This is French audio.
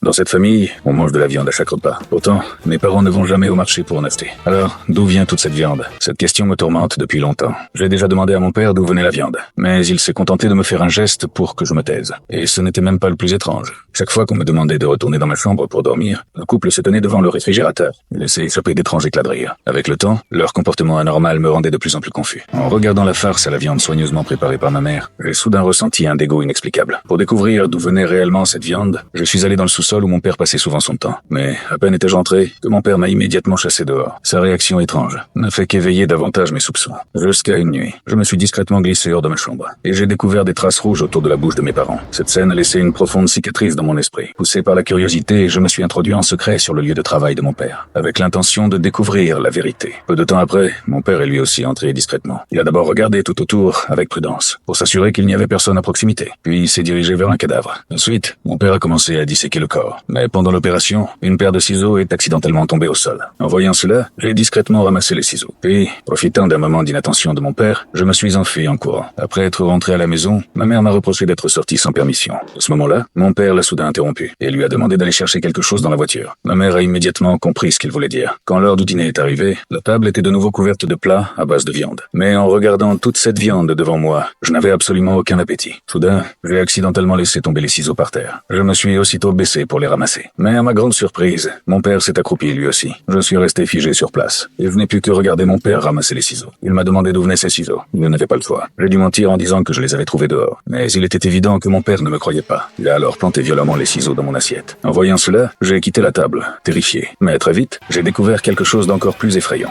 Dans cette famille, on mange de la viande à chaque repas. Pourtant, mes parents ne vont jamais au marché pour en acheter. Alors, d'où vient toute cette viande? Cette question me tourmente depuis longtemps. J'ai déjà demandé à mon père d'où venait la viande, mais il s'est contenté de me faire un geste pour que je me taise. Et ce n'était même pas le plus étrange. Chaque fois qu'on me demandait de retourner dans ma chambre pour dormir, le couple se tenait devant le réfrigérateur. Il laissait échapper d'étranges éclats de rire. Avec le temps, leur comportement anormal me rendait de plus en plus confus. En regardant la farce à la viande soigneusement préparée par ma mère, j'ai soudain ressenti un dégoût inexplicable. Pour découvrir d'où venait réellement cette viande, je suis allé dans le sous-sol où mon père passait souvent son temps. Mais à peine étais-je entré que mon père m'a immédiatement chassé dehors. Sa réaction étrange n'a fait qu'éveiller davantage mes soupçons. Jusqu'à une nuit, je me suis discrètement glissé hors de ma chambre et j'ai découvert des traces rouges autour de la bouche de mes parents. Cette scène a laissé une profonde cicatrice dans mon esprit. Poussé par la curiosité, je me suis introduit en secret sur le lieu de travail de mon père, avec l'intention de découvrir la vérité. Peu de temps après, mon père est lui aussi entré discrètement. Il a d'abord regardé tout autour avec prudence, pour s'assurer qu'il n'y avait personne à proximité. Puis il s'est dirigé vers un cadavre. Ensuite, mon père a commencé à disséquer le corps. Mais pendant l'opération, une paire de ciseaux est accidentellement tombée au sol. En voyant cela, j'ai discrètement ramassé les ciseaux. Puis, profitant d'un moment d'inattention de mon père, je me suis enfui en courant. Après être rentré à la maison, ma mère m'a reproché d'être sorti sans permission. À ce moment-là, mon père l'a soudain interrompu et lui a demandé d'aller chercher quelque chose dans la voiture. Ma mère a immédiatement compris ce qu'il voulait dire. Quand l'heure du dîner est arrivée, la table était de nouveau couverte de plats à base de viande. Mais en regardant toute cette viande devant moi, je n'avais absolument aucun appétit. Soudain, j'ai accidentellement laissé tomber les ciseaux par terre. Je me suis aussitôt baissé pour les ramasser. Mais à ma grande surprise, mon père s'est accroupi lui aussi. Je suis resté figé sur place et je n'ai pu que regarder mon père ramasser les ciseaux. Il m'a demandé d'où venaient ces ciseaux. Il n'avait pas le choix. J'ai dû mentir en disant que je les avais trouvés dehors. Mais il était évident que mon père ne me croyait pas. Il a alors planté violemment les ciseaux dans mon assiette. En voyant cela, j'ai quitté la table, terrifié. Mais très vite, j'ai découvert quelque chose d'encore plus effrayant.